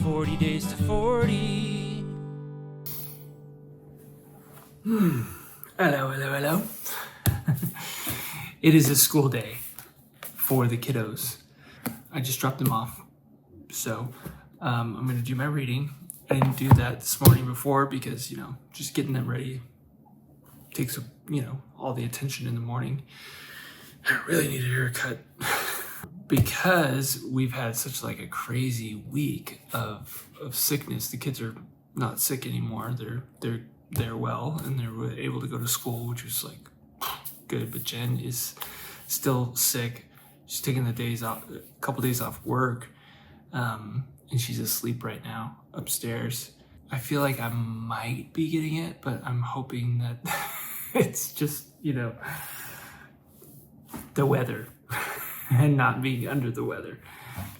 40 days to 40. Hello. It is a school day for the kiddos. I just dropped them off. So I'm going to do my reading. I didn't do that this morning before because, just getting them ready takes, all the attention in the morning. I really need a haircut because we've had such like a crazy week of sickness. The kids are not sick anymore. They're well and they're able to go to school, which was like good. But Jen is still sick. She's taking a couple days off work, and she's asleep right now upstairs. I feel like I might be getting it, but I'm hoping that it's just, the weather and not being under the weather,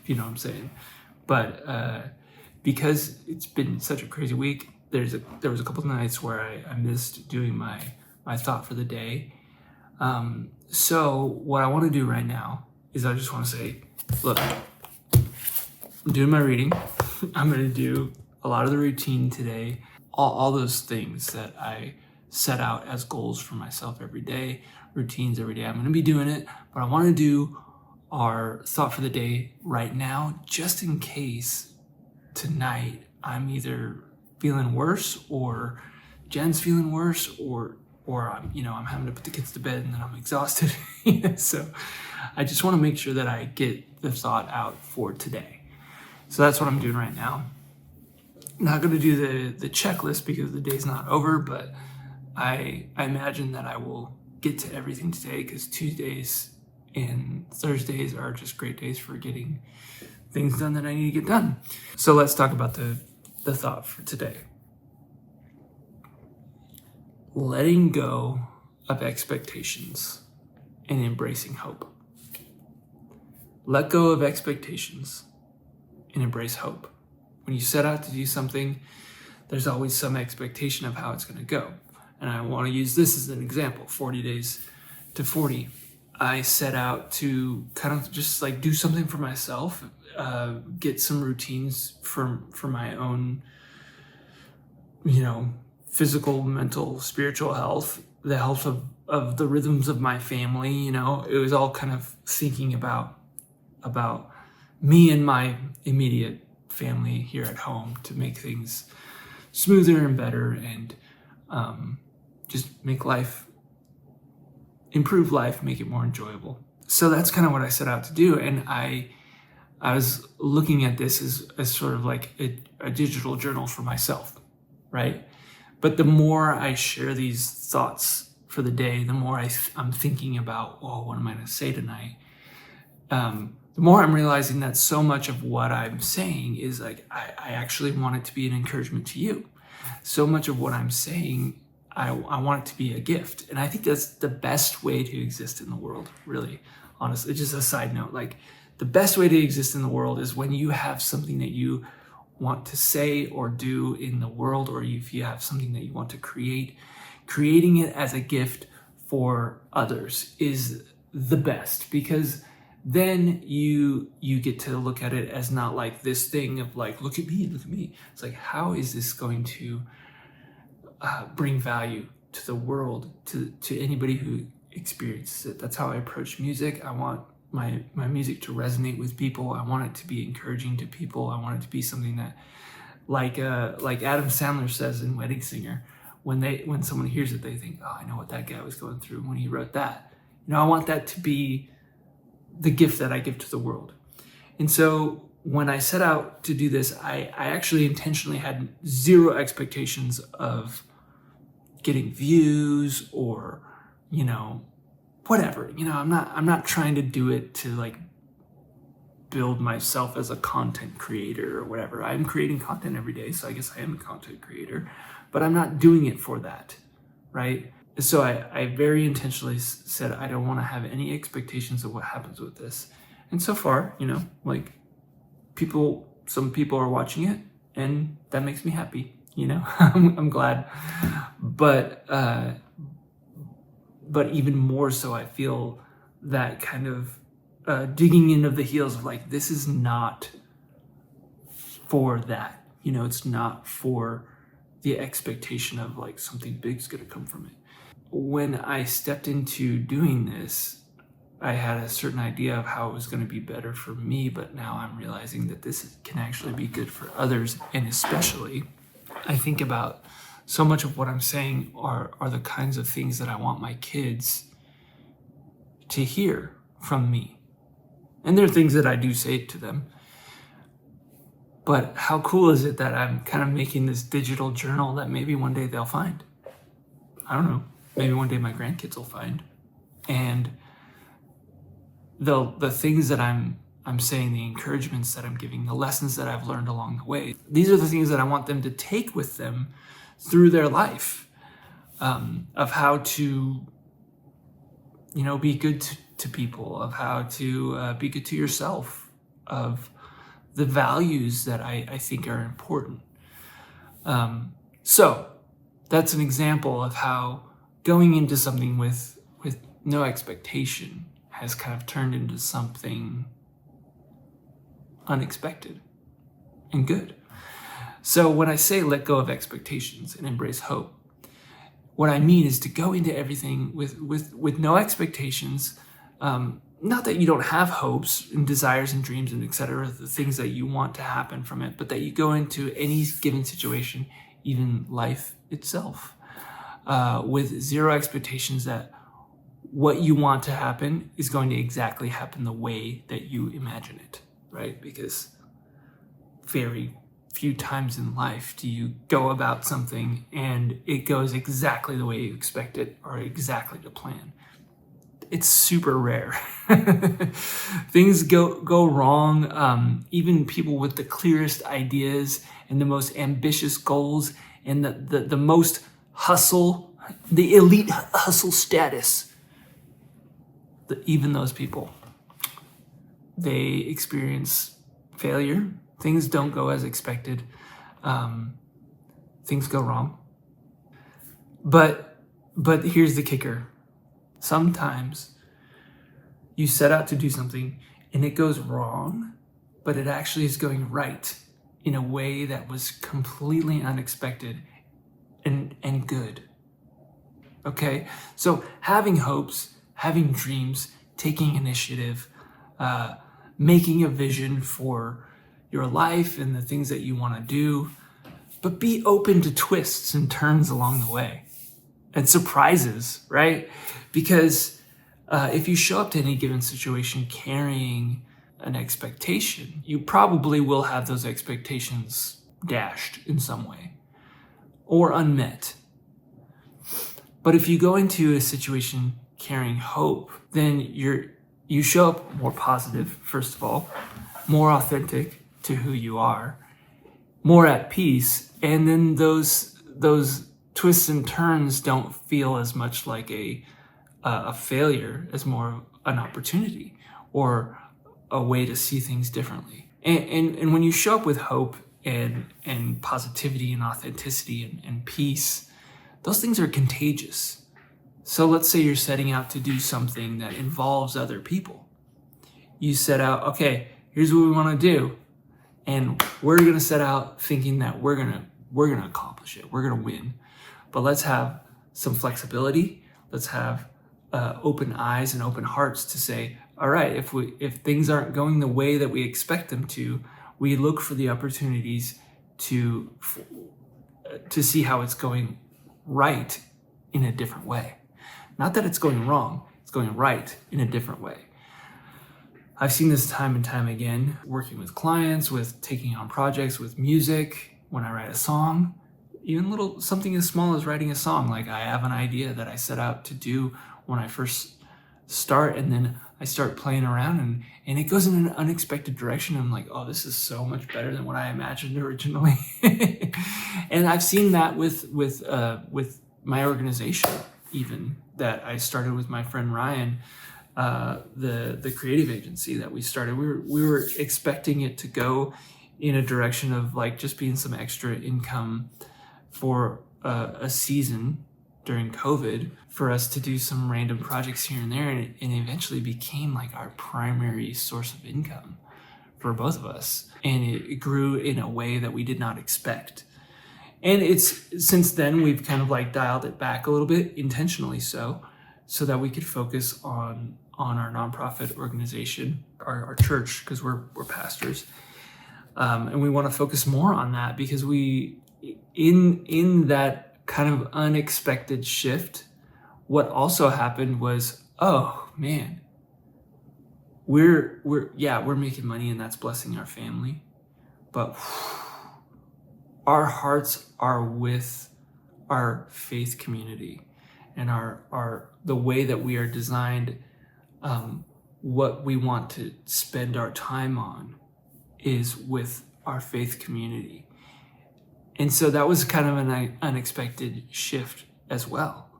if you know what I'm saying. But because it's been such a crazy week, there was a couple of nights where I missed doing my thought for the day. So what I want to do right now is I just want to say, look, I'm doing my reading. I'm going to do a lot of the routine today, all those things that I set out as goals for myself every day, routines every day. I'm going to be doing it, but I want to do our thought for the day right now, just in case tonight I'm either feeling worse or Jen's feeling worse or I'm having to put the kids to bed and then I'm exhausted. So I just want to make sure that I get the thought out for today. So that's what I'm doing right now. I'm not going to do the checklist because the day's not over, but I imagine that I will get to everything today because Tuesdays and Thursdays are just great days for getting things done that I need to get done. So let's talk about the thought for today. Letting go of expectations and embracing hope. Let go of expectations and embrace hope. When you set out to do something, there's always some expectation of how it's going to go. And I want to use this as an example, 40 days to 40. I set out to kind of just like do something for myself, get some routines for my own, physical, mental, spiritual health, the health of the rhythms of my family. It was all kind of thinking about me and my immediate family here at home to make things smoother and better and just improve life, make it more enjoyable. So that's kind of what I set out to do. And I was looking at this as sort of like a digital journal for myself, right? But the more I share these thoughts for the day, the more I'm thinking about, what am I going to say tonight? The more I'm realizing that so much of what I'm saying is like, I actually want it to be an encouragement to you. So much of what I'm saying, I want it to be a gift. And I think that's the best way to exist in the world, really, honestly. Just a side note, like the best way to exist in the world is when you have something that you want to say or do in the world, or if you have something that you want to create, creating it as a gift for others is the best, because then you get to look at it as not like this thing of like, look at me. It's like, how is this going to bring value to the world, to anybody who experiences it? That's how I approach music. I want my music to resonate with people. I want it to be encouraging to people. I want it to be something that, like Adam Sandler says in Wedding Singer, when someone hears it, they think, I know what that guy was going through when he wrote that. I want that to be the gift that I give to the world. And so when I set out to do this, I actually intentionally had zero expectations of getting views or, whatever. I'm not trying to do it to like build myself as a content creator or whatever. I'm creating content every day, so I guess I am a content creator, but I'm not doing it for that, right? So I very intentionally said I don't want to have any expectations of what happens with this. And so far, some people are watching it, and that makes me happy. I'm glad. But even more so, I feel that kind of digging into the heels of like, this is not for that. It's not for the expectation of like something big's going to come from it. When I stepped into doing this, I had a certain idea of how it was going to be better for me, but now I'm realizing that this can actually be good for others. And especially, I think about so much of what I'm saying are the kinds of things that I want my kids to hear from me. And there are things that I do say to them. But how cool is it that I'm kind of making this digital journal that maybe one day they'll find? I don't know. Maybe one day my grandkids will find. And the things that I'm saying, the encouragements that I'm giving, the lessons that I've learned along the way, these are the things that I want them to take with them through their life, of how to, be good to people, of how to be good to yourself, of the values that I think are important. So that's an example of how going into something with no expectation has kind of turned into something unexpected and good. So when I say let go of expectations and embrace hope, what I mean is to go into everything with no expectations. Not that you don't have hopes and desires and dreams and etc., the things that you want to happen from it, but that you go into any given situation, even life itself, with zero expectations that what you want to happen is going to exactly happen the way that you imagine it, right? Because very few times in life do you go about something and it goes exactly the way you expect it or exactly to plan. It's super rare. Things go wrong. Even people with the clearest ideas and the most ambitious goals and the most hustle, the elite hustle status, even those people, they experience failure. Things don't go as expected. Things go wrong. But here's the kicker. Sometimes you set out to do something and it goes wrong, but it actually is going right in a way that was completely unexpected and good. Okay? So having hopes, having dreams, taking initiative, making a vision for your life and the things that you want to do, but be open to twists and turns along the way and surprises, right? Because if you show up to any given situation carrying an expectation, you probably will have those expectations dashed in some way or unmet. But if you go into a situation carrying hope, then you show up more positive, first of all, more authentic to who you are, more at peace, and then those twists and turns don't feel as much like a failure as more an opportunity or a way to see things differently. And when you show up with hope and positivity and authenticity and peace, those things are contagious. So let's say you're setting out to do something that involves other people. You set out, okay, here's what we want to do. And we're going to set out thinking that we're going to accomplish it. We're going to win. But let's have some flexibility. Let's have open eyes and open hearts to say, all right, if things aren't going the way that we expect them to, we look for the opportunities to see how it's going right in a different way. Not that it's going wrong, it's going right in a different way. I've seen this time and time again, working with clients, with taking on projects, with music, when I write a song, even something as small as writing a song. Like I have an idea that I set out to do when I first start, and then I start playing around and it goes in an unexpected direction. I'm like, oh, this is so much better than what I imagined originally. And I've seen that with my organization, even that I started with my friend Ryan, the creative agency that we started. We were expecting it to go in a direction of like just being some extra income for a season during COVID for us to do some random projects here and there, and it eventually became like our primary source of income, for both of us. And it grew in a way that we did not expect. And since then we've kind of like dialed it back a little bit, intentionally so that we could focus on our nonprofit organization, our church, because we're pastors. And we want to focus more on that because in that kind of unexpected shift, what also happened was, oh man, we're making money and that's blessing our family, but our hearts are with our faith community and the way that we are designed. What we want to spend our time on is with our faith community. And so that was kind of an unexpected shift as well.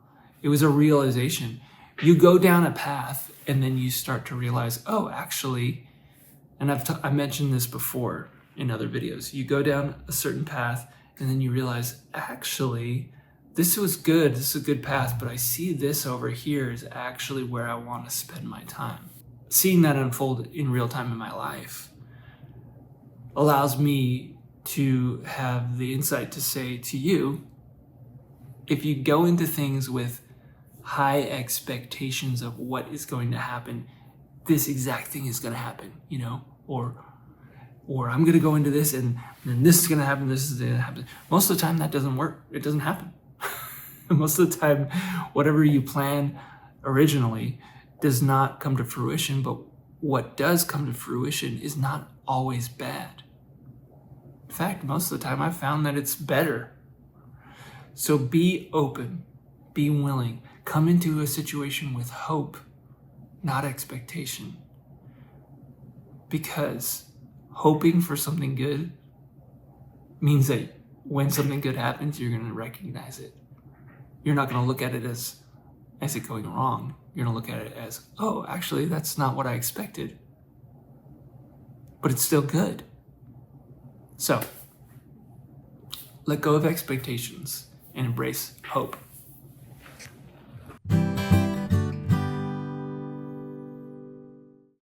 It was a realization. You go down a path and then you start to realize, oh, actually, and I mentioned this before in other videos, you go down a certain path and then you realize, actually, this was good. This is a good path, but I see this over here is actually where I want to spend my time. Seeing that unfold in real time in my life allows me to have the insight to say to you, if you go into things with high expectations of what is going to happen, this exact thing is going to happen, or I'm going to go into this and then this is going to happen, this is going to happen. Most of the time that doesn't work. It doesn't happen. Most of the time, whatever you plan originally does not come to fruition, but what does come to fruition is not always bad. In fact, most of the time I've found that it's better. So be open, be willing, come into a situation with hope, not expectation. Because hoping for something good means that when something good happens, you're going to recognize it. You're not going to look at it as it going wrong. You're going to look at it as, oh, actually, that's not what I expected. But it's still good. So, let go of expectations and embrace hope.